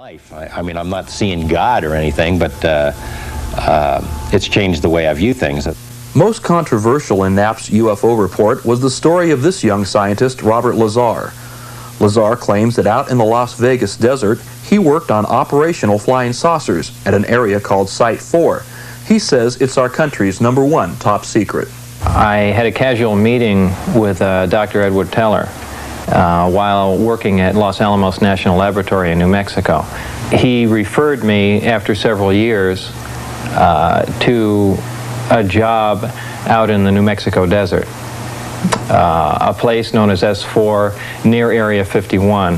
life. I mean, I'm not seeing God or anything, but it's changed the way I view things. Most controversial in Knapp's UFO report was the story of this young scientist, Robert Lazar. Lazar claims that out in the Las Vegas desert, he worked on operational flying saucers at an area called Site 4. He says it's our country's #1 top secret. I had a casual meeting with Dr. Edward Teller while working at Los Alamos National Laboratory in New Mexico. He referred me after several years to a job out in the New Mexico desert, a place known as S4 near Area 51,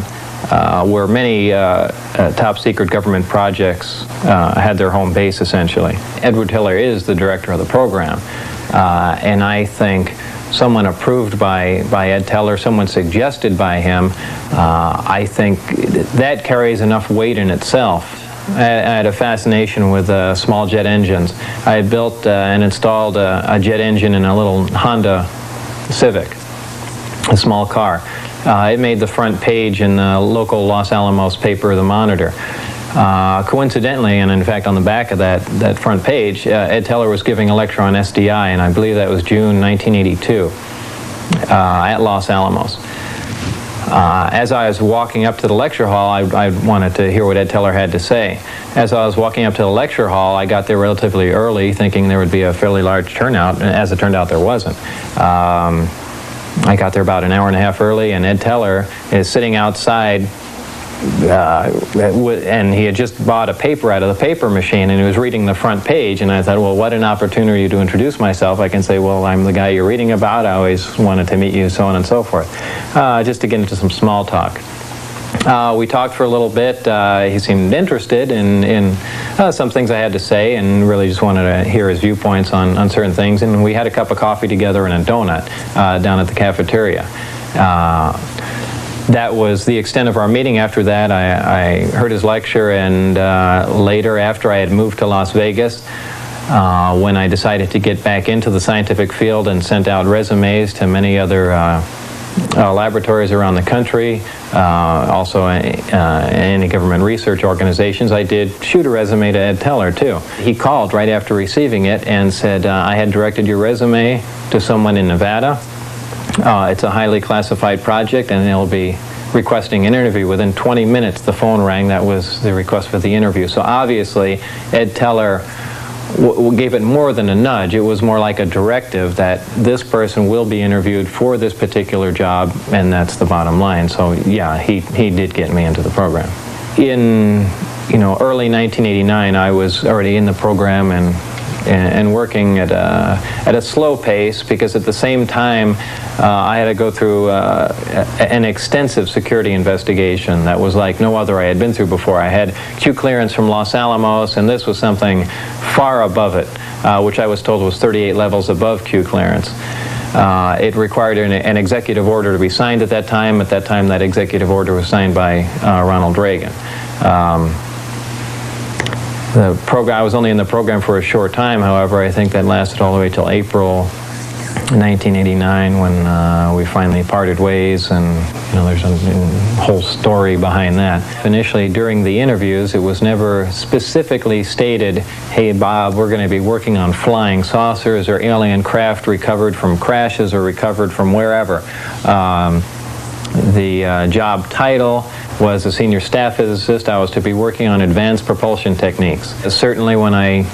where many top secret government projects had their home base essentially. Edward Teller is the director of the program, and I think someone approved by Ed Teller, someone suggested by him, I think that carries enough weight in itself. I had a fascination with small jet engines. I had built and installed a jet engine in a little Honda Civic, a small car. It made the front page in the local Los Alamos paper, The Monitor. Coincidentally, and in fact on the back of that front page, Ed Teller was giving a lecture on SDI, and I believe that was June 1982 at Los Alamos. As I was walking up to the lecture hall, I wanted to hear what Ed Teller had to say. As I was walking up to the lecture hall, I got there relatively early, thinking there would be a fairly large turnout, and as it turned out, there wasn't. I got there about an hour and a half early, and Ed Teller is sitting outside, and he had just bought a paper out of the paper machine, and he was reading the front page, and I thought, well, what an opportunity to introduce myself. I can say, well, I'm the guy you're reading about, I always wanted to meet you, so on and so forth, just to get into some small talk. We talked for a little bit. He seemed interested in some things I had to say, and really just wanted to hear his viewpoints on certain things, and we had a cup of coffee together and a donut down at the cafeteria. That was the extent of our meeting. After that, I heard his lecture, and later, after I had moved to Las Vegas, when I decided to get back into the scientific field and sent out resumes to many other laboratories around the country, also any government research organizations, I did shoot a resume to Ed Teller, too. He called right after receiving it and said, I had directed your resume to someone in Nevada. It's a highly classified project, and they'll be requesting an interview. Within 20 minutes, the phone rang. That was the request for the interview. So obviously, Ed Teller gave it more than a nudge. It was more like a directive that this person will be interviewed for this particular job, and that's the bottom line. So yeah, he did get me into the program. In early 1989, I was already in the program and working at a slow pace, because at the same time I had to go through an extensive security investigation that was like no other I had been through before. I had Q clearance from Los Alamos, and this was something far above it, which I was told was 38 levels above Q clearance. It required an executive order to be signed at that time. At that time, that executive order was signed by Ronald Reagan. I was only in the program for a short time, however. I think that lasted all the way till April 1989, when we finally parted ways, and there's a whole story behind that. Initially, during the interviews, it was never specifically stated, hey Bob, we're going to be working on flying saucers or alien craft recovered from crashes or recovered from wherever. The job title was a senior staff physicist. I was to be working on advanced propulsion techniques. Certainly when I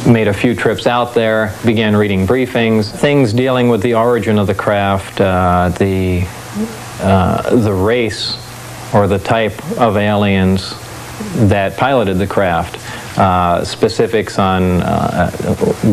made a few trips out there, began reading briefings, things dealing with the origin of the craft, the race or the type of aliens that piloted the craft, specifics on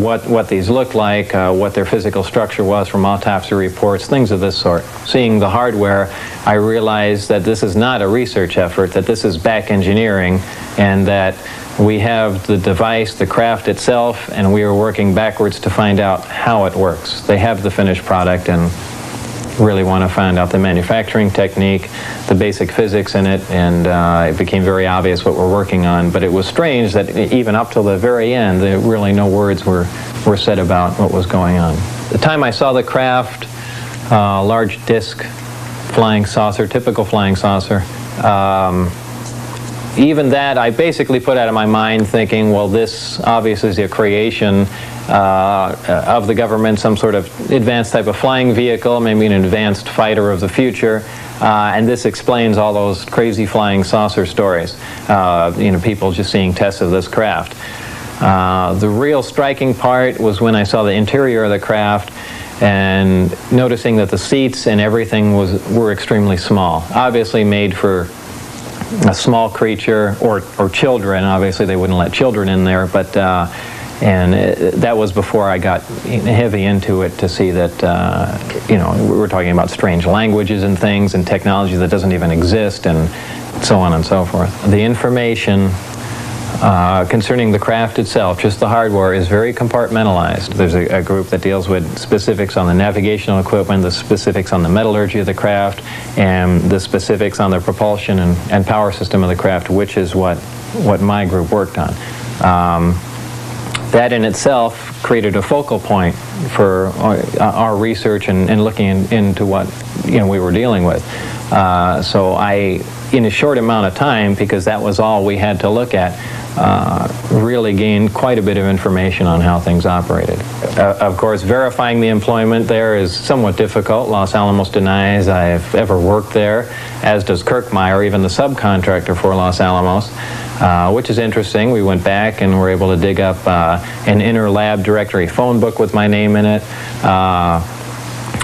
what these looked like, what their physical structure was from autopsy reports, things of this sort. Seeing the hardware, I realized that this is not a research effort, that this is back engineering, and that we have the device, the craft itself, and we are working backwards to find out how it works. They have the finished product, and really want to find out the manufacturing technique, the basic physics in it, and it became very obvious what we're working on. But it was strange that even up till the very end, really no words were said about what was going on. The time I saw the craft, large disc flying saucer, typical flying saucer, even that I basically put out of my mind, thinking, well, this obviously is a creation of the government, some sort of advanced type of flying vehicle, maybe an advanced fighter of the future, and this explains all those crazy flying saucer stories. You know, people just seeing tests of this craft. The real striking part was when I saw the interior of the craft and noticing that the seats and everything were extremely small, obviously made for a small creature or children. Obviously they wouldn't let children in there, but that was before I got heavy into it to see that you know, we were talking about strange languages and things and technology that doesn't even exist and so on and so forth. The information concerning the craft itself, just the hardware, is very compartmentalized. There's a group that deals with specifics on the navigational equipment, the specifics on the metallurgy of the craft, and the specifics on the propulsion and power system of the craft, which is what my group worked on. That in itself created a focal point for our research and looking into what, you know, we were dealing with. So I, in a short amount of time, because that was all we had to look at, really gained quite a bit of information on how things operated. Of course, verifying the employment there is somewhat difficult. Los Alamos denies I've ever worked there, as does Kirkmeyer, even the subcontractor for Los Alamos, which is interesting. We went back and were able to dig up an inter-lab directory phone book with my name in it.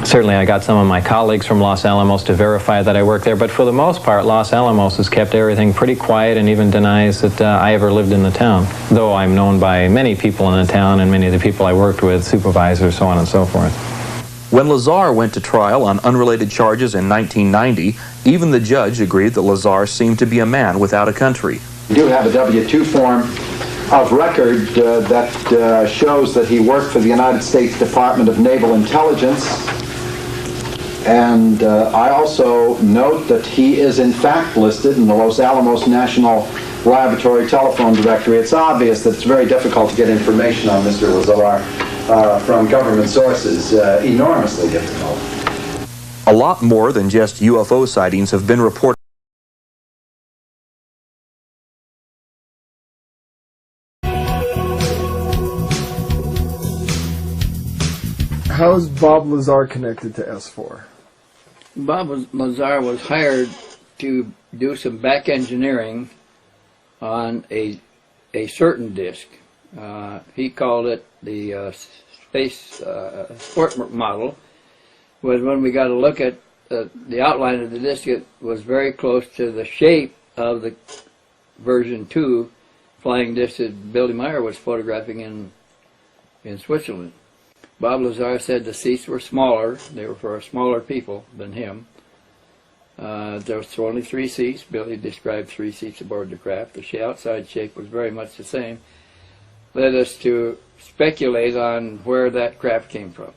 Certainly I got some of my colleagues from Los Alamos to verify that I worked there, but for the most part Los Alamos has kept everything pretty quiet and even denies that I ever lived in the town, though I'm known by many people in the town and many of the people I worked with, supervisors, so on and so forth. When Lazar went to trial on unrelated charges in 1990, even the judge agreed that Lazar seemed to be a man without a country. We do have a W-2 form of record that shows that he worked for the United States Department of Naval Intelligence. And I also note that he is in fact listed in the Los Alamos National Laboratory telephone directory. It's obvious that it's very difficult to get information on Mr. Lazar from government sources, enormously difficult. A lot more than just UFO sightings have been reported. How is Bob Lazar connected to S4? Bob Lazar was hired to do some back engineering on a certain disc. He called it the space sport model. Was when we got to look at the outline of the disc, it was very close to the shape of the version 2 flying disc that Billy Meyer was photographing in Switzerland. Bob Lazar said the seats were smaller. They were for smaller people than him. There was only 3 seats. Billy described 3 seats aboard the craft. The outside shape was very much the same. Led us to speculate on where that craft came from.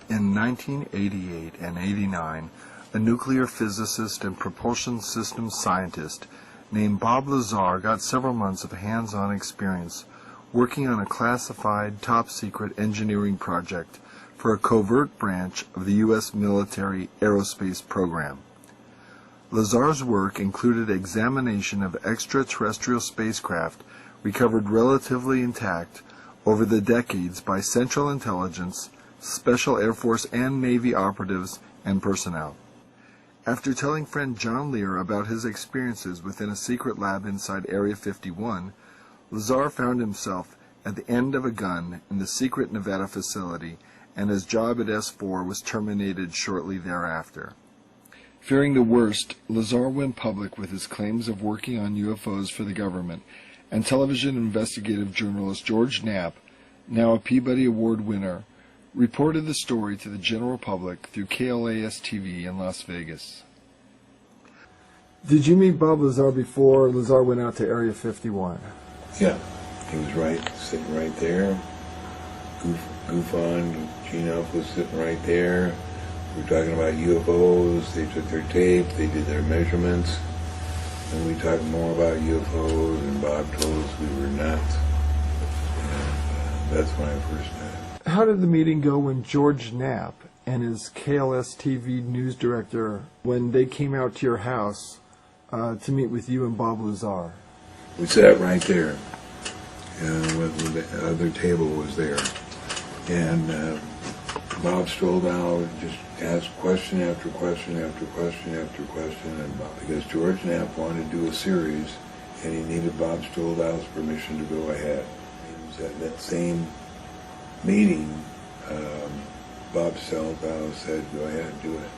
In 1988 and 89, a nuclear physicist and propulsion systems scientist named Bob Lazar got several months of hands-on experience working on a classified top-secret engineering project for a covert branch of the U.S. military aerospace program. Lazar's work included examination of extraterrestrial spacecraft recovered relatively intact over the decades by Central Intelligence, Special Air Force and Navy operatives and personnel. After telling friend John Lear about his experiences within a secret lab inside Area 51, Lazar found himself at the end of a gun in the secret Nevada facility, and his job at S4 was terminated shortly thereafter. Fearing the worst, Lazar went public with his claims of working on UFOs for the government, and television investigative journalist George Knapp, now a Peabody Award winner, reported the story to the general public through KLAS-TV in Las Vegas. Did you meet Bob Lazar before Lazar went out to Area 51? Yeah, he was sitting right there. Goof on, Gene Elf was sitting right there. We were talking about UFOs. They took their tape, they did their measurements, and we talked more about UFOs, and Bob told us we were nuts. And that's when I first met. How did the meeting go when George Knapp and his KLS TV news director, when they came out to your house to meet with you and Bob Lazar? We sat right there, when the other table was there, and Bob strolled out and just asked question after question after question after question, and because George Knapp wanted to do a series, and he needed Bob Stoldow's permission to go ahead. It was at that same meeting, Bob Stoldow said, "Go ahead, do it."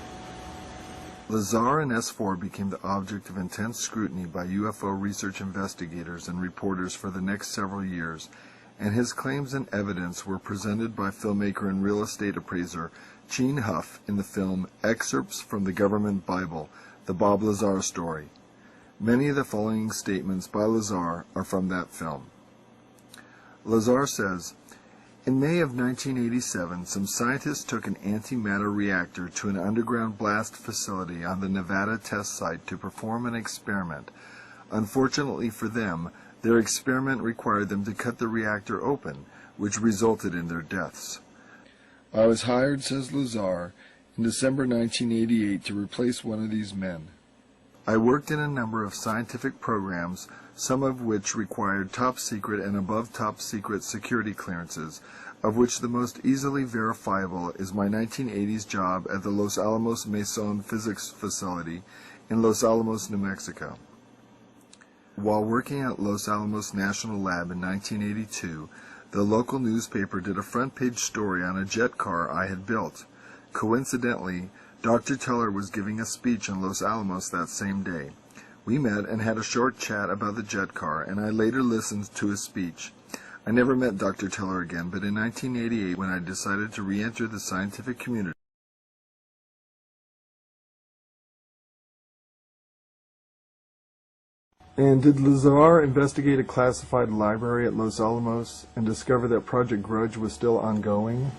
Lazar and S4 became the object of intense scrutiny by UFO research investigators and reporters for the next several years, and his claims and evidence were presented by filmmaker and real estate appraiser Gene Huff in the film Excerpts from the Government Bible, The Bob Lazar Story. Many of the following statements by Lazar are from that film. Lazar says, "In May of 1987, some scientists took an antimatter reactor to an underground blast facility on the Nevada test site to perform an experiment. Unfortunately for them, their experiment required them to cut the reactor open, which resulted in their deaths." I was hired, says Lazar, in December 1988 to replace one of these men. I worked in a number of scientific programs, some of which required top-secret and above top-secret security clearances, of which the most easily verifiable is my 1980s job at the Los Alamos Mason Physics Facility in Los Alamos, New Mexico. While working at Los Alamos National Lab in 1982, the local newspaper did a front-page story on a jet car I had built. Coincidentally, Dr. Teller was giving a speech in Los Alamos that same day. We met and had a short chat about the jet car, and I later listened to his speech. I never met Dr. Teller again, but in 1988, when I decided to re-enter the scientific community, And did Lazar investigate a classified library at Los Alamos and discover that Project Grudge was still ongoing?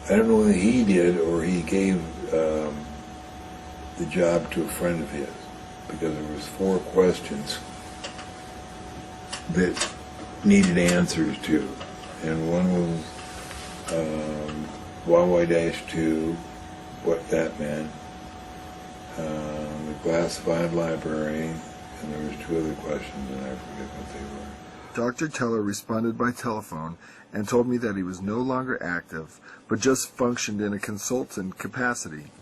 I don't know whether he did or he gave the job to a friend of his, because there was 4 questions that needed answers to, and one was YY-2, what that meant, the classified library, and there was 2 other questions, and I forget what they were. Dr. Teller responded by telephone and told me that he was no longer active, but just functioned in a consultant capacity.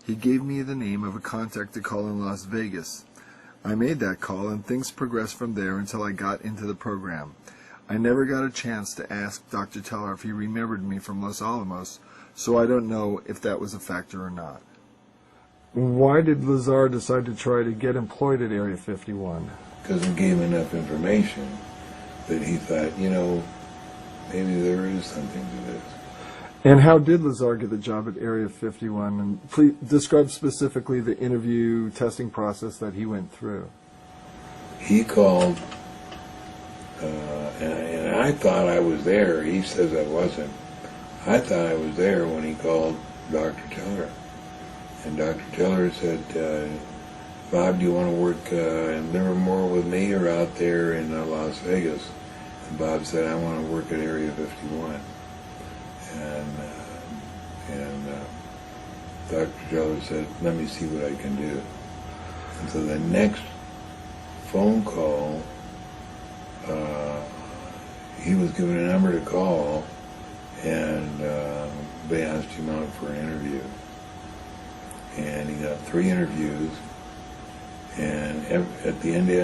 He gave me the name of a contact to call in Las Vegas. I made that call, and things progressed from there until I got into the program. I never got a chance to ask Dr. Teller if he remembered me from Los Alamos, so I don't know if that was a factor or not. Why did Lazar decide to try to get employed at Area 51? Because it gave him enough information that he thought, maybe there is something to this. And how did Lazar get the job at Area 51? And please describe specifically the interview testing process that he went through. He called, and I thought I was there. He says I wasn't. I thought I was there when he called Dr. Teller. And Dr. Teller said, "Bob, do you want to work in Livermore with me or out there in Las Vegas?" And Bob said, "I want to work at Area 51. And Dr. Teller said, "Let me see what I can do." And so the next phone call, he was given a number to call, and they asked him out for an interview. And he got 3 interviews, and at the end of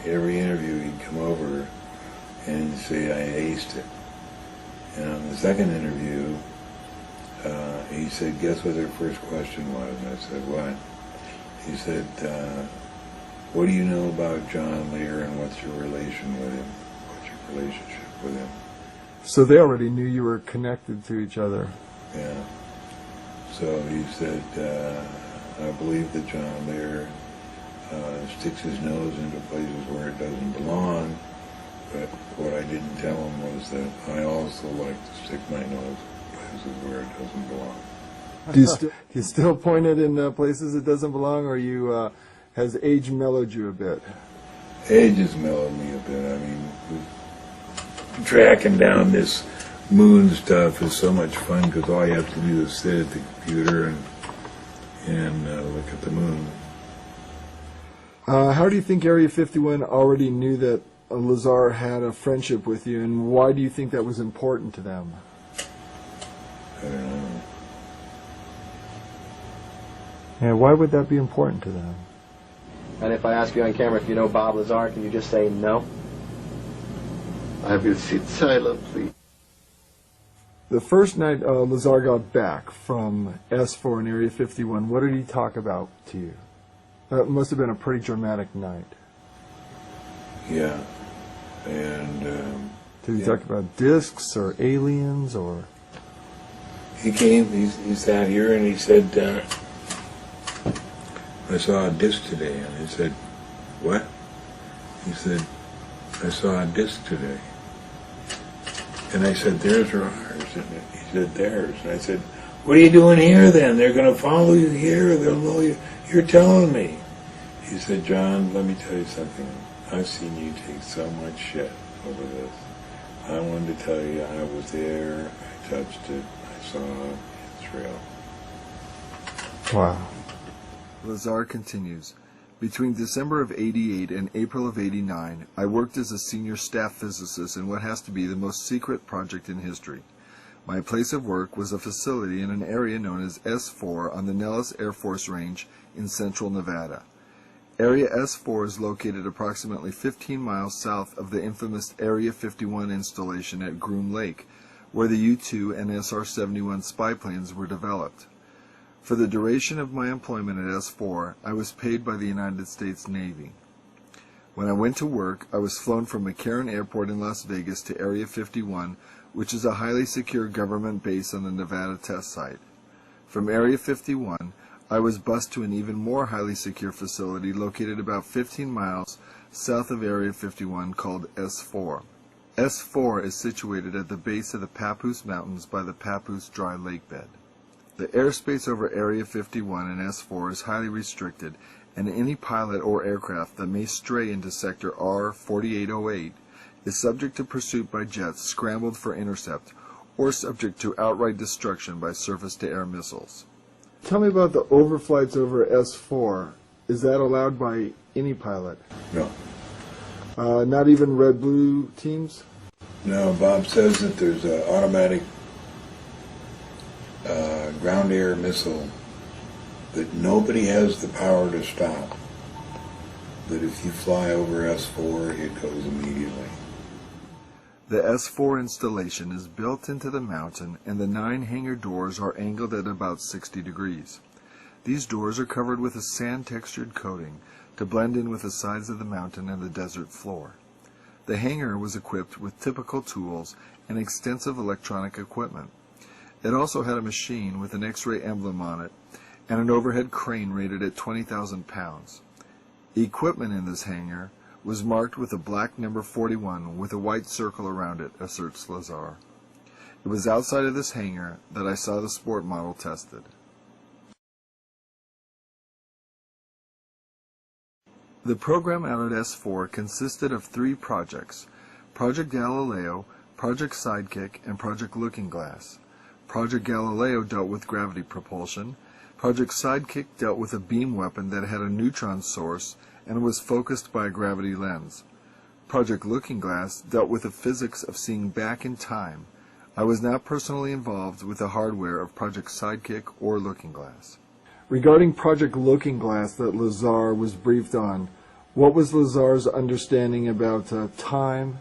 every interview he'd come over and he'd say, "I aced it." And on the second interview, he said, "Guess what their first question was?" And I said, "What?" He said, "What do you know about John Lear, and what's your relation with him? What's your relationship with him?" So they already knew you were connected to each other. Yeah. So he said, "I believe that John Lear sticks his nose into places where it doesn't belong, but what I didn't tell him was that I also like to stick my nose in places where it doesn't belong." Do you still point it in places it doesn't belong, or you has age mellowed you a bit? Age has mellowed me a bit. I mean, tracking down this moon stuff is so much fun because all you have to do is sit at the computer and look at the moon. How do you think Area 51 already knew that Lazar had a friendship with you, and why do you think that was important to them? I don't know. Yeah, why would that be important to them? And if I ask you on camera if you know Bob Lazar, can you just say no? I will sit silently. The first night Lazar got back from S4 in Area 51, what did he talk about to you? That must have been a pretty dramatic night. Yeah. And, Did he talk about discs or aliens or... he came, he sat here and he said, I saw a disc today. And I said, what? He said, I saw a disc today. And I said, theirs or ours? And he said, theirs. And I said, what are you doing here then? They're going to follow you here. They'll know you. You're telling me. He said, John, let me tell you something. I've seen you take so much shit over this. I wanted to tell you I was there. I touched it. I saw it. It's real. Wow. Lazar continues. Between December of '88 and April of '89, I worked as a senior staff physicist in what has to be the most secret project in history. My place of work was a facility in an area known as S4 on the Nellis Air Force Range in central Nevada. Area S4 is located approximately 15 miles south of the infamous Area 51 installation at Groom Lake, where the U-2 and SR-71 spy planes were developed. For the duration of my employment at S4, I was paid by the United States Navy. When I went to work, I was flown from McCarran Airport in Las Vegas to Area 51, which is a highly secure government base on the Nevada test site. From Area 51, I was bused to an even more highly secure facility located about 15 miles south of Area 51 called S4. S4 is situated at the base of the Papoose Mountains by the Papoose Dry Lake bed. The airspace over Area 51 and S4 is highly restricted, and any pilot or aircraft that may stray into Sector R-4808 is subject to pursuit by jets scrambled for intercept or subject to outright destruction by surface-to-air missiles. Tell me about the overflights over S4. Is that allowed by any pilot? No. Not even red-blue teams? No, Bob says that there's an automatic ground-air missile that nobody has the power to stop. That if you fly over S4, it goes immediately. The S4 installation is built into the mountain, and the 9 hangar doors are angled at about 60 degrees. These doors are covered with a sand-textured coating to blend in with the sides of the mountain and the desert floor. The hangar was equipped with typical tools and extensive electronic equipment. It also had a machine with an X-ray emblem on it and an overhead crane rated at 20,000 pounds. Equipment in this hangar was marked with a black number 41 with a white circle around it, asserts Lazar. It was outside of this hangar that I saw the sport model tested. The program out at S4 consisted of 3 projects: Project Galileo, Project Sidekick, and Project Looking Glass. Project Galileo dealt with gravity propulsion. Project Sidekick dealt with a beam weapon that had a neutron source and was focused by a gravity lens. Project Looking Glass dealt with the physics of seeing back in time. I was not personally involved with the hardware of Project Sidekick or Looking Glass. Regarding Project Looking Glass that Lazar was briefed on, what was Lazar's understanding about time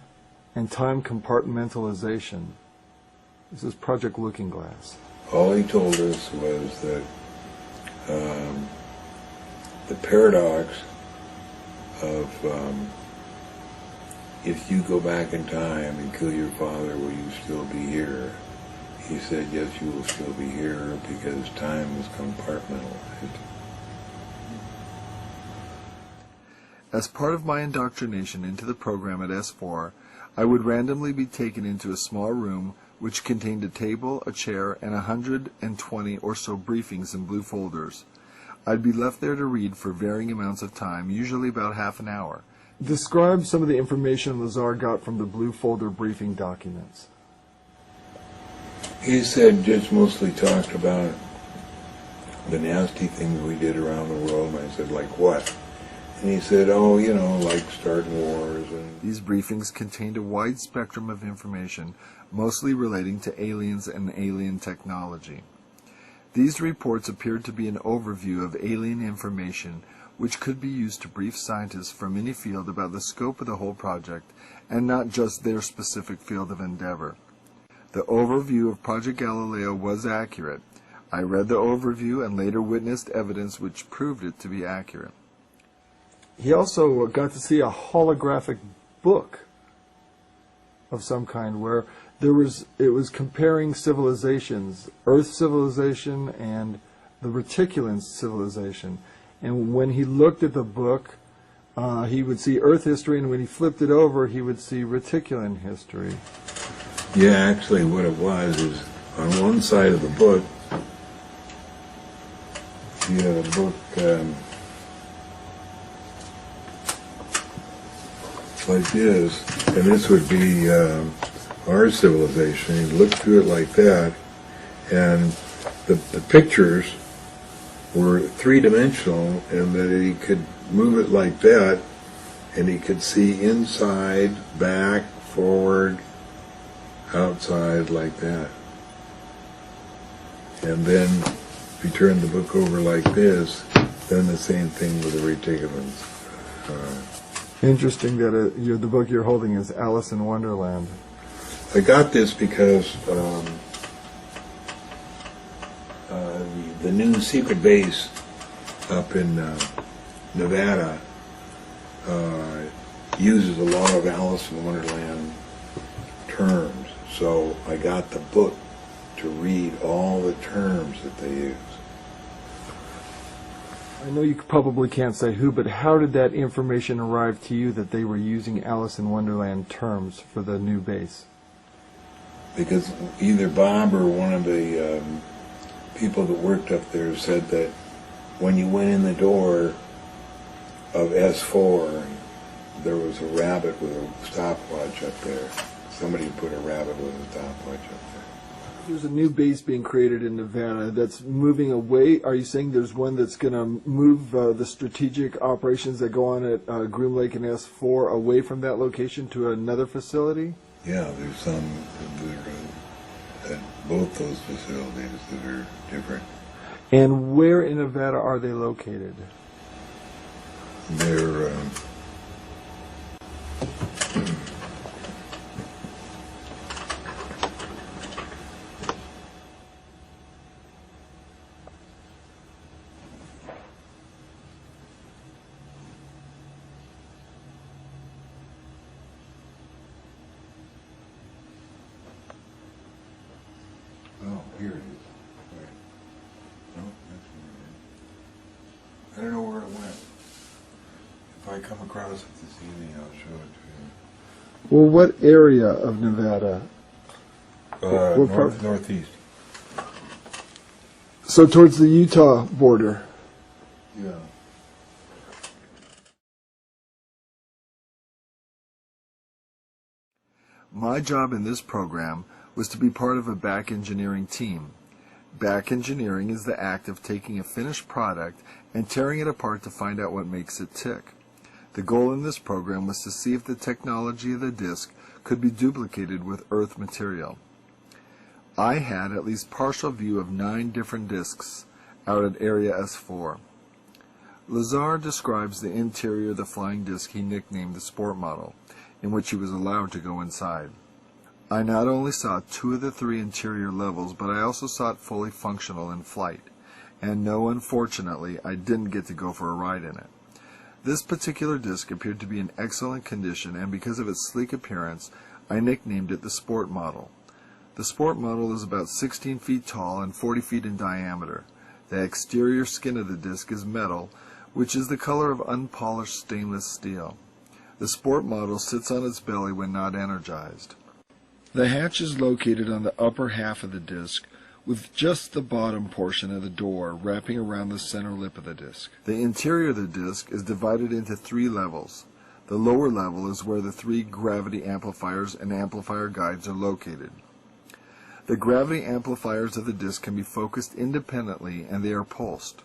and time compartmentalization? This is Project Looking Glass. All he told us was that the paradox of if you go back in time and kill your father, will you still be here? He said, yes, you will still be here because time is compartmentalized. As part of my indoctrination into the program at S4, I would randomly be taken into a small room which contained a table, a chair, and 120 or so briefings in blue folders. I'd be left there to read for varying amounts of time, usually about half an hour. Describe some of the information Lazar got from the blue folder briefing documents. He said, just mostly talked about the nasty things we did around the world, and I said, like what? And he said, oh, you know, like starting wars. And These briefings contained a wide spectrum of information, mostly relating to aliens and alien technology. These reports appeared to be an overview of alien information which could be used to brief scientists from any field about the scope of the whole project and not just their specific field of endeavor. The overview of Project Galileo was accurate. I read the overview and later witnessed evidence which proved it to be accurate. He also got to see a holographic book of some kind where it was comparing civilizations, Earth civilization and the Reticulan civilization. And when he looked at the book, he would see Earth history, and when he flipped it over, he would see Reticulan history. yeah, actually what it was is on one side of the book, you had a book like this, and this would be our civilization. You'd look through it like that, and the pictures were three-dimensional, and that he could move it like that, and he could see inside, back, forward, outside, like that. And then if you turn the book over like this, then the same thing with the reticulans. Interesting that the book you're holding is Alice in Wonderland. I got this because the new secret base up in Nevada uses a lot of Alice in Wonderland terms. So I got the book to read all the terms that they use. I know you probably can't say who, but how did that information arrive to you that they were using Alice in Wonderland terms for the new base? Because either Bob or one of the people that worked up there said that when you went in the door of S4, there was a rabbit with a stopwatch up there. Somebody put a rabbit with a stopwatch up there. There's a new base being created in Nevada that's moving away. Are you saying there's one that's going to move the strategic operations that go on at Groom Lake and S4 away from that location to another facility? Yeah, there's some that are at both those facilities that are different. And where in Nevada are they located? They're oh, here it is. Right. No, that's where it is. I don't know where it went. If I come across it this evening, I'll show it to Well, what area of Nevada? you. Northeast. So towards the Utah border. Yeah. My job in this program was to be part of a back engineering team. Back engineering is the act of taking a finished product and tearing it apart to find out what makes it tick. The goal in this program was to see if the technology of the disk could be duplicated with Earth material. I had at least partial view of 9 different disks out at Area S4. Lazar describes the interior of the flying disc he nicknamed the Sport Model, in which he was allowed to go inside. I not only saw 2 of the 3 interior levels, but I also saw it fully functional in flight. And no, unfortunately, I didn't get to go for a ride in it. This particular disc appeared to be in excellent condition, and because of its sleek appearance, I nicknamed it the Sport Model. The Sport Model is about 16 feet tall and 40 feet in diameter. The exterior skin of the disc is metal, which is the color of unpolished stainless steel. The Sport Model sits on its belly when not energized. The hatch is located on the upper half of the disk, with just the bottom portion of the door wrapping around the center lip of the disk. The interior of the disk is divided into 3 levels. The lower level is where the 3 gravity amplifiers and amplifier guides are located. The gravity amplifiers of the disk can be focused independently, and they are pulsed.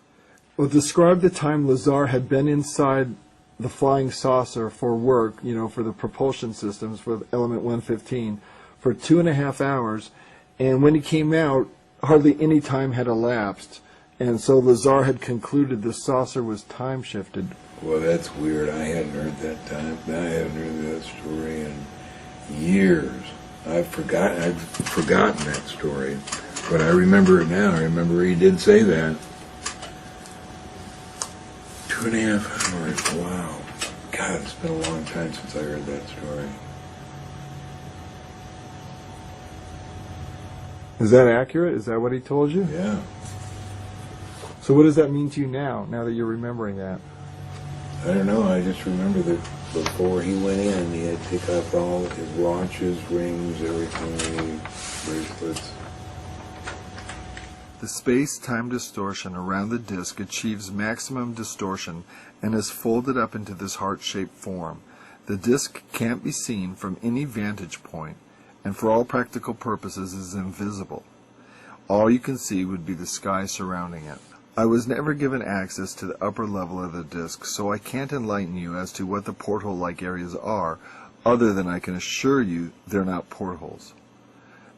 Well, describe the time Lazar had been inside the flying saucer for work, you know, for the propulsion systems for element 115 for 2.5 hours, and when he came out, hardly any time had elapsed, and so Lazar had concluded the saucer was time shifted. Well, that's weird. I hadn't heard that time. I haven't heard that story in years. I've forgotten that story, but I remember it now. I remember he did say that. 2.5 hours. Wow. God, it's been a long time since I heard that story. Is that accurate? Is that what he told you? Yeah. So what does that mean to you now that you're remembering that? I don't know. I just remember that before he went in, he had to take off all his watches, rings, everything, bracelets. The space-time distortion around the disk achieves maximum distortion and is folded up into this heart-shaped form. The disk can't be seen from any vantage point, and for all practical purposes is invisible. All you can see would be the sky surrounding it. I was never given access to the upper level of the disk, so I can't enlighten you as to what the porthole-like areas are, other than I can assure you they're not portholes.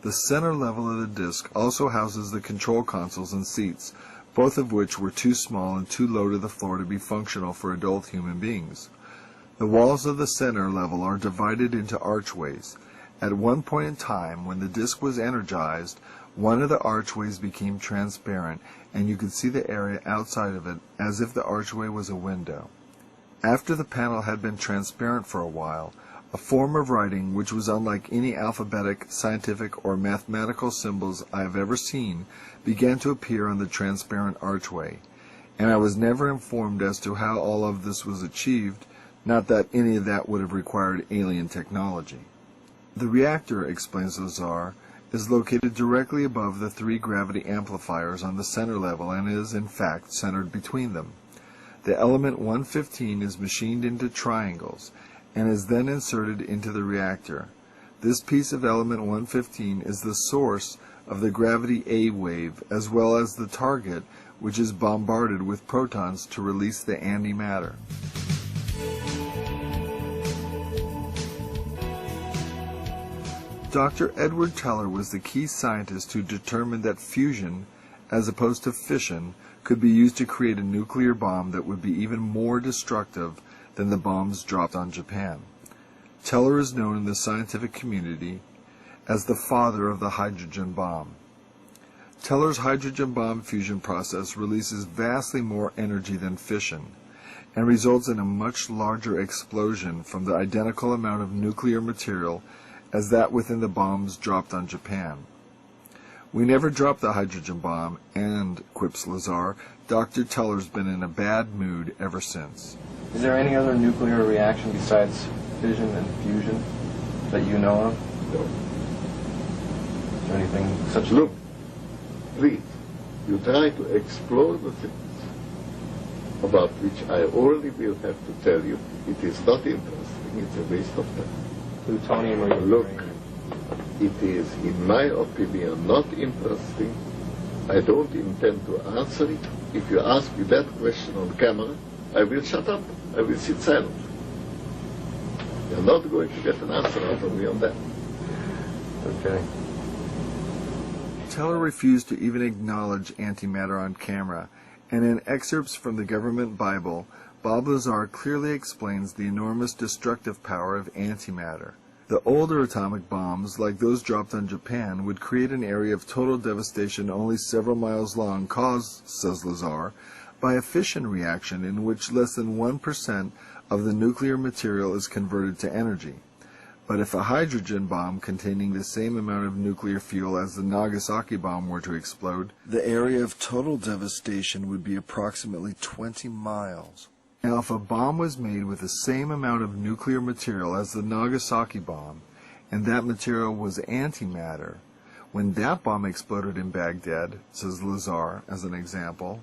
The center level of the disk also houses the control consoles and seats, both of which were too small and too low to the floor to be functional for adult human beings. The walls of the center level are divided into archways. At one point in time, when the disk was energized, one of the archways became transparent, and you could see the area outside of it as if the archway was a window. After the panel had been transparent for a while, a form of writing which was unlike any alphabetic, scientific, or mathematical symbols I have ever seen began to appear on the transparent archway, and I was never informed as to how all of this was achieved, not that any of that would have required alien technology. The reactor, explains Lazar, is located directly above the 3 gravity amplifiers on the center level and is, in fact, centered between them. The element 115 is machined into triangles and is then inserted into the reactor. This piece of element 115 is the source of the gravity A wave, as well as the target, which is bombarded with protons to release the antimatter. Dr. Edward Teller was the key scientist who determined that fusion, as opposed to fission, could be used to create a nuclear bomb that would be even more destructive than the bombs dropped on Japan. Teller is known in the scientific community as the father of the hydrogen bomb. Teller's hydrogen bomb fusion process releases vastly more energy than fission, and results in a much larger explosion from the identical amount of nuclear material as that within the bombs dropped on Japan. We never dropped the hydrogen bomb, and, quips Lazar, Dr. Teller's been in a bad mood ever since. Is there any other nuclear reaction besides fission and fusion that you know of? No. Is there anything such? Look, please, you try to explore the things about which I only will have to tell you it is not interesting, it's a waste of time. Plutonium or Look, uranium? it is, in my opinion, not interesting. I don't intend to answer it. If you ask me that question on camera, I will shut up. I will sit silent. You're not going to get an answer out of me on that. Okay. Teller refused to even acknowledge antimatter on camera, and in excerpts from the government Bible, Bob Lazar clearly explains the enormous destructive power of antimatter. The older atomic bombs, like those dropped on Japan, would create an area of total devastation only several miles long caused, says Lazar, by a fission reaction in which less than 1% of the nuclear material is converted to energy. But if a hydrogen bomb containing the same amount of nuclear fuel as the Nagasaki bomb were to explode, the area of total devastation would be approximately 20 miles. Now, if a bomb was made with the same amount of nuclear material as the Nagasaki bomb, and that material was antimatter, when that bomb exploded in Baghdad, says Lazar as an example,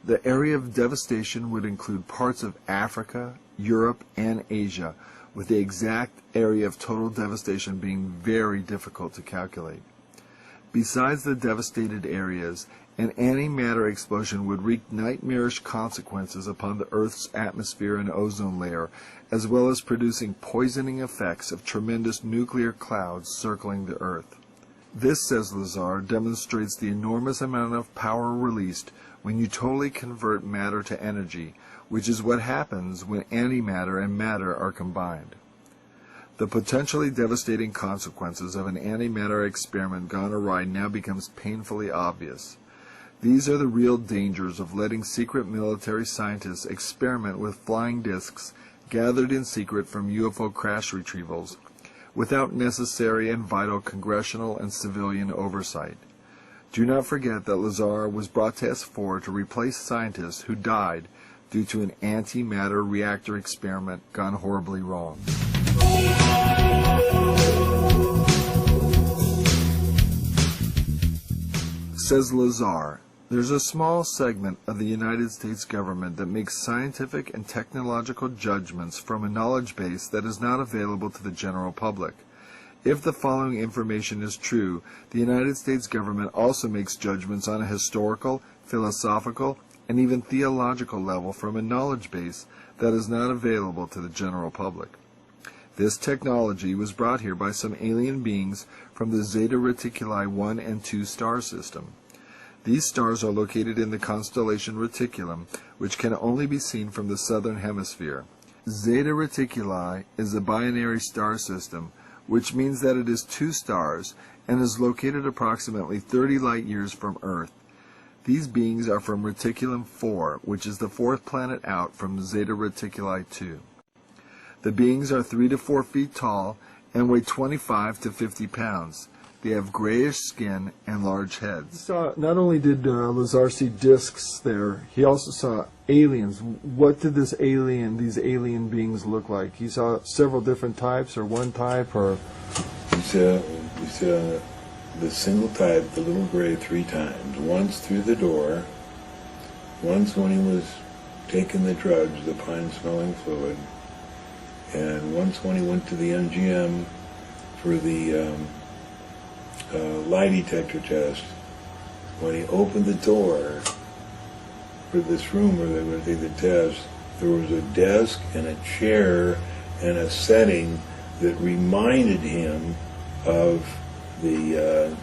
the area of devastation would include parts of Africa, Europe, and Asia, with the exact area of total devastation being very difficult to calculate. Besides the devastated areas, An antimatter explosion would wreak nightmarish consequences upon the Earth's atmosphere and ozone layer, as well as producing poisoning effects of tremendous nuclear clouds circling the Earth. This, says Lazar, demonstrates the enormous amount of power released when you totally convert matter to energy, which is what happens when antimatter and matter are combined. The potentially devastating consequences of an antimatter experiment gone awry now becomes painfully obvious. These are the real dangers of letting secret military scientists experiment with flying discs gathered in secret from UFO crash retrievals, without necessary and vital congressional and civilian oversight. Do not forget that Lazar was brought to S4 to replace scientists who died due to an antimatter reactor experiment gone horribly wrong. Says Lazar, there's a small segment of the United States government that makes scientific and technological judgments from a knowledge base that is not available to the general public. If the following information is true, the United States government also makes judgments on a historical, philosophical, and even theological level from a knowledge base that is not available to the general public. This technology was brought here by some alien beings from the Zeta Reticuli 1 and 2 star system. These stars are located in the constellation Reticulum, which can only be seen from the southern hemisphere. Zeta Reticuli is a binary star system, which means that it is 2 stars and is located approximately 30 light years from Earth. These beings are from Reticulum 4, which is the 4th planet out from Zeta Reticuli 2. The beings are 3 to 4 feet tall and weigh 25 to 50 pounds. They have grayish skin and large heads. Not only did Lazar see discs there, he also saw aliens. What did these alien beings look like? He saw several different types, or one type, or? We saw the single type, the little gray, 3 times. Once through the door, once when he was taking the drugs, the pine-smelling fluid, and once when he went to the MGM for the lie detector test. When he opened the door for this room where they were going to take the test, there was a desk and a chair and a setting that reminded him of the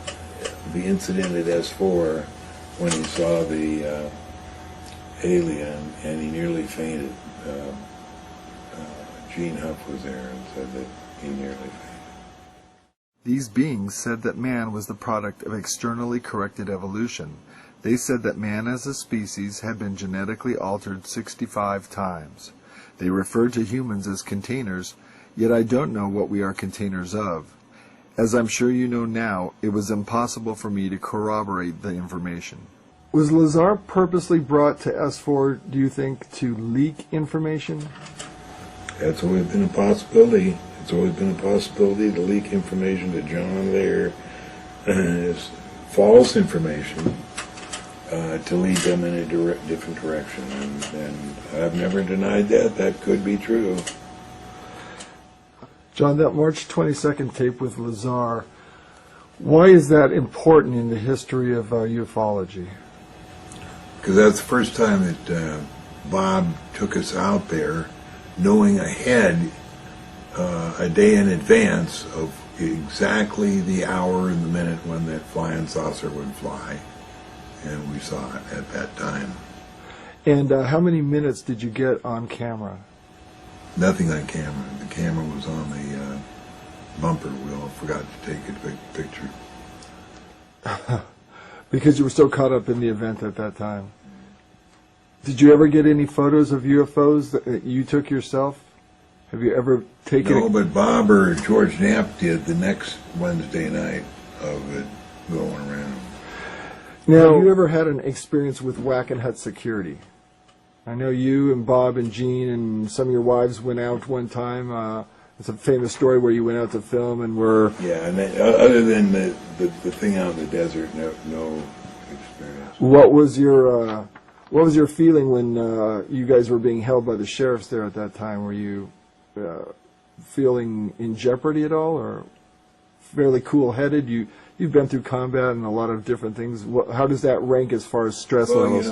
incident at S4 when he saw the alien and he nearly fainted. Gene Huff was there and said that he nearly fainted. These beings said that man was the product of externally corrected evolution. They said that man as a species had been genetically altered 65 times. They referred to humans as containers, yet I don't know what we are containers of. As I'm sure you know now, it was impossible for me to corroborate the information. Was Lazar purposely brought to S4, do you think, to leak information? That's always been a possibility. It's always been a possibility to leak information to John Lear, false information, to lead them in a different direction. And I've never denied that. That could be true. John, that March 22nd tape with Lazar, why is that important in the history of ufology? Because that's the first time that Bob took us out there knowing ahead, a day in advance, of exactly the hour and the minute when that flying saucer would fly. And we saw it at that time. And how many minutes did you get on camera? Nothing on camera. The camera was on the bumper wheel. I forgot to take a picture. Because you were so caught up in the event at that time. Did you ever get any photos of UFOs that you took yourself? Have you ever taken? No, but Bob or George Knapp did the next Wednesday night of it going around. Now, have you ever had an experience with Whack and Hut security? I know you and Bob and Jean and some of your wives went out one time. It's a famous story where you went out to film and were... Yeah, and other than the thing out in the desert, no experience. What was your feeling when you guys were being held by the sheriffs there at that time? Were you feeling in jeopardy at all, or fairly cool-headed? You You've been through combat and a lot of different things. How does that rank as far as stress levels?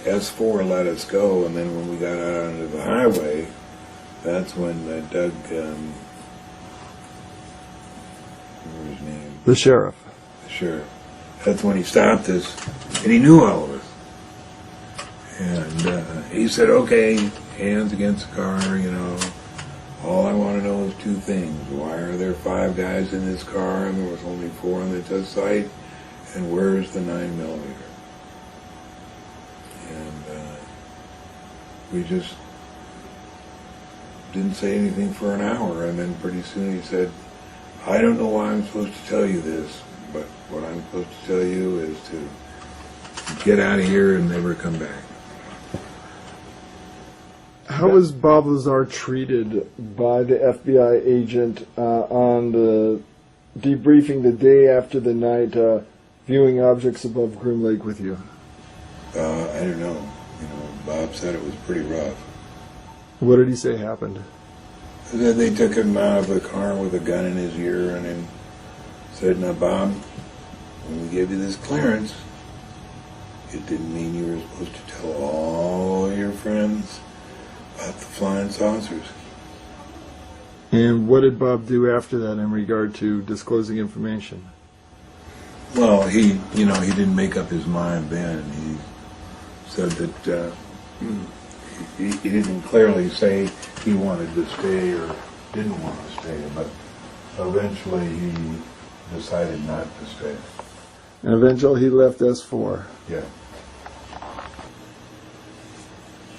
S4 let us go, and then when we got out onto the highway, that's when Doug, what was his name? The sheriff. The sheriff. That's when he stopped us, and he knew all of us. And he said, okay, hands against the car, you know. All I want to know is two things. Why are there 5 guys in this car and there was only 4 on the test site? And where's the 9mm? And we just didn't say anything for an hour. And then pretty soon he said, I don't know why I'm supposed to tell you this, but what I'm supposed to tell you is to get out of here and never come back. How was Bob Lazar treated by the FBI agent on the debriefing the day after the night, viewing objects above Groom Lake with you? I don't know. You know, Bob said it was pretty rough. What did he say happened? Then they took him out of the car with a gun in his ear and then said, now Bob, when we gave you this clearance, it didn't mean you were supposed to tell all your friends about the flying saucers. And what did Bob do after that in regard to disclosing information? Well, he didn't make up his mind then. He said that he didn't clearly say he wanted to stay or didn't want to stay, but eventually he decided not to stay. And eventually he left S4. Yeah.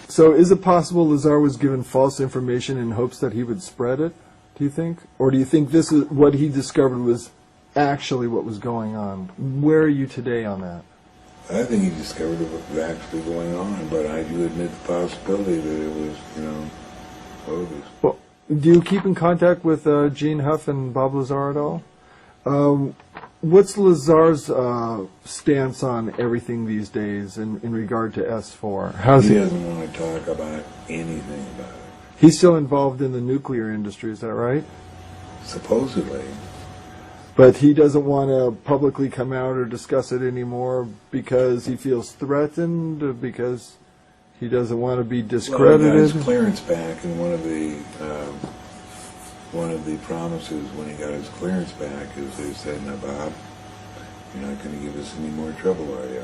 So is it possible Lazar was given false information in hopes that he would spread it, do you think? Or do you think this is what he discovered was actually what was going on? Where are you today on that? I think he discovered what was actually going on, but I do admit the possibility that it was, bogus. Well, do you keep in contact with Gene Huff and Bob Lazar at all? What's Lazar's stance on everything these days in regard to S4? He doesn't want to talk about anything about it. He's still involved in the nuclear industry, is that right? Supposedly. But he doesn't want to publicly come out or discuss it anymore because he feels threatened, because he doesn't want to be discredited? Well, he got his clearance back, and one of the promises when he got his clearance back is they said, now Bob, you're not going to give us any more trouble, are you?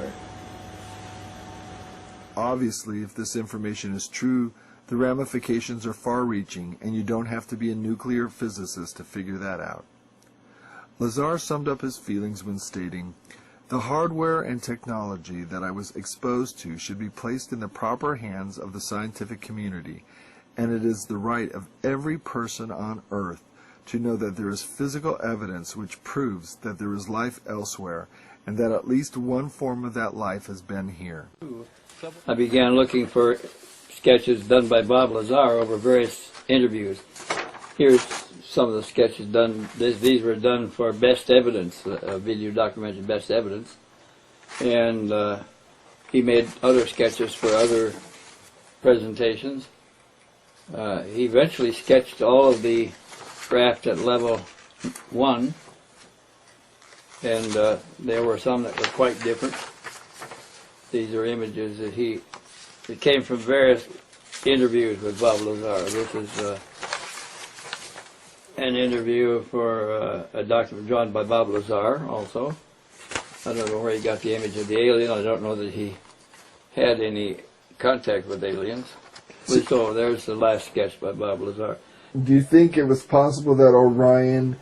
Obviously, if this information is true, the ramifications are far-reaching, and you don't have to be a nuclear physicist to figure that out. Lazar summed up his feelings when stating, "The hardware and technology that I was exposed to should be placed in the proper hands of the scientific community, and it is the right of every person on Earth to know that there is physical evidence which proves that there is life elsewhere, and that at least one form of that life has been here." I began looking for sketches done by Bob Lazar over various interviews. Here's some of the sketches done. These were done for Best Evidence, a video documentary Best Evidence. And he made other sketches for other presentations. He eventually sketched all of the craft at level 1. And there were some that were quite different. These are images that it came from various interviews with Bob Lazar. This is an interview for a document drawn by Bob Lazar also. I don't know where he got the image of the alien. I don't know that he had any contact with aliens. So there's the last sketch by Bob Lazar. Do you think it was possible that Orion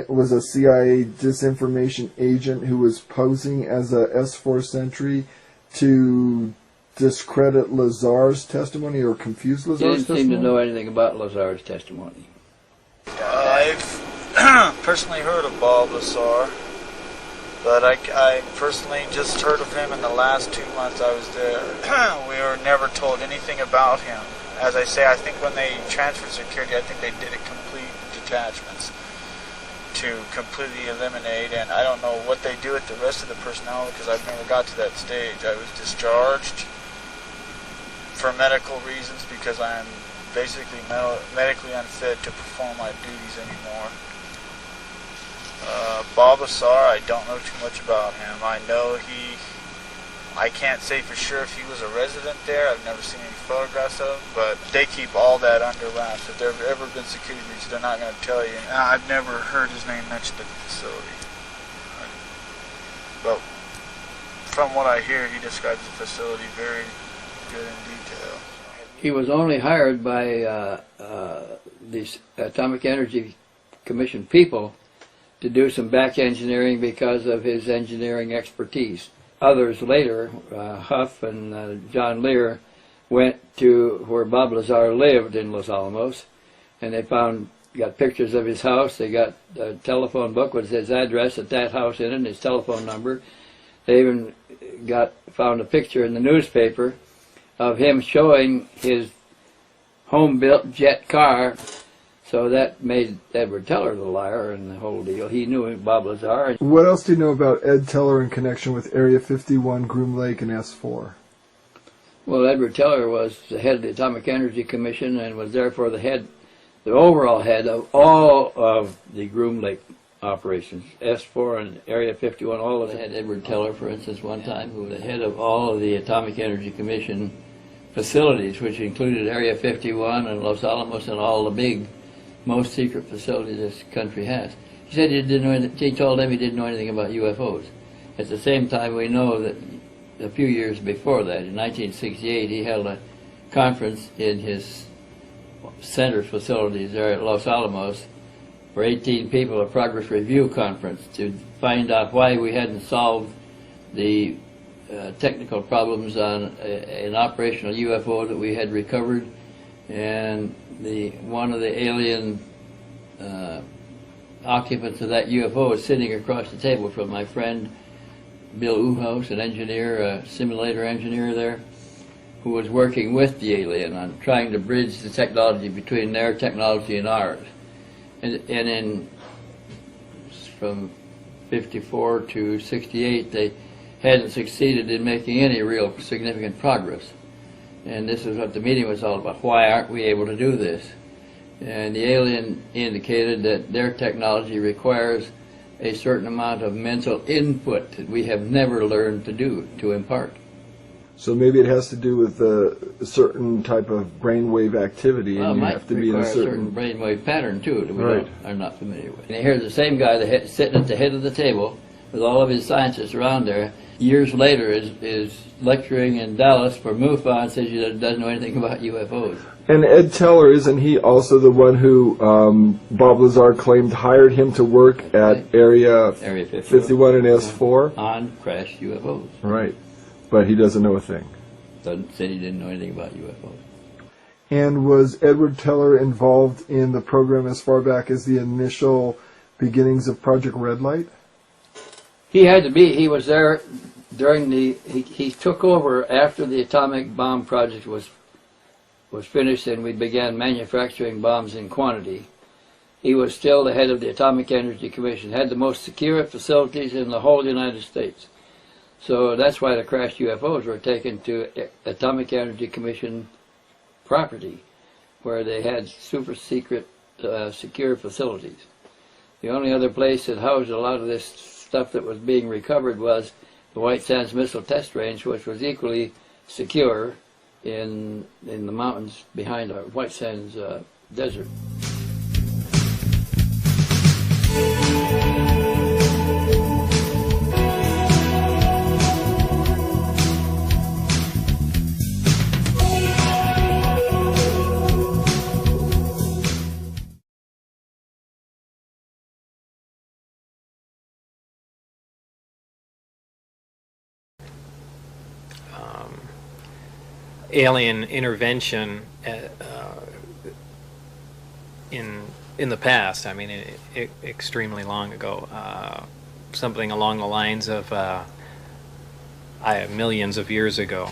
was a CIA disinformation agent who was posing as a S4 sentry to discredit Lazar's testimony or confuse Lazar's testimony? He didn't seem to know anything about Lazar's testimony. I've personally heard of Bob Lazar, but I personally just heard of him in the last 2 months I was there. We were never told anything about him. As I say, I think when they transferred security, I think they did it complete detachments to completely eliminate, and I don't know what they do with the rest of the personnel because I've never got to that stage. I was discharged for medical reasons because I'm basically medically unfit to perform my duties anymore. Bob Lazar, I don't know too much about him. I know I can't say for sure if he was a resident there. I've never seen any photographs of him, but they keep all that under wraps. If there have ever been security breaches, they're not going to tell you. I've never heard his name mentioned at the facility. But from what I hear, he describes the facility very good in detail. He was only hired by these Atomic Energy Commission people to do some back engineering because of his engineering expertise. Others later, Huff and John Lear, went to where Bob Lazar lived in Los Alamos, and they got pictures of his house. They got a telephone book with his address at that house in it and his telephone number. They even found a picture in the newspaper of him showing his home-built jet car. So that made Edward Teller the liar in the whole deal. He knew Bob Lazar. What else do you know about Ed Teller in connection with Area 51, Groom Lake, and S4? Well, Edward Teller was the head of the Atomic Energy Commission and was therefore the overall head of all of the Groom Lake operations. S4 and Area 51, all of them. They had Edward Teller, for instance, one time, who was the head of all of the Atomic Energy Commission facilities, which included Area 51 and Los Alamos and all the big, most secret facilities this country has. He said he told them he didn't know anything about UFOs. At the same time, we know that a few years before that, in 1968, he held a conference in his center facilities there at Los Alamos for 18 people, a progress review conference, to find out why we hadn't solved the technical problems on an operational UFO that we had recovered. And one of the alien occupants of that UFO is sitting across the table from my friend Bill Uhouse, an engineer, a simulator engineer there, who was working with the alien on trying to bridge the technology between their technology and ours. And from 54 to 68, they hadn't succeeded in making any real significant progress. And this is what the meeting was all about. Why aren't we able to do this? And the alien indicated that their technology requires a certain amount of mental input that we have never learned to impart. So maybe it has to do with a certain type of brainwave activity, and you have to be in a certain brainwave pattern too that we are not familiar with. And here's the same guy sitting at the head of the table with all of his scientists around there. Years later, is lecturing in Dallas for MUFA and says he doesn't know anything about UFOs. And Ed Teller, isn't he also the one who Bob Lazar claimed hired him to work at Area 51 and S4? On crashed UFOs. Right. But he doesn't know a thing. Said he didn't know anything about UFOs. And was Edward Teller involved in the program as far back as the initial beginnings of Project Red Light? He had to be. He was there during he took over after the atomic bomb project was finished and we began manufacturing bombs in quantity. He was still the head of the Atomic Energy Commission, had the most secure facilities in the whole United States. So that's why the crashed UFOs were taken to Atomic Energy Commission property, where they had super secret, secure facilities. The only other place that housed a lot of this stuff that was being recovered was the White Sands Missile Test Range, which was equally secure in the mountains behind our White Sands desert. Alien intervention in the past. I mean, extremely long ago. Something along the lines of millions of years ago.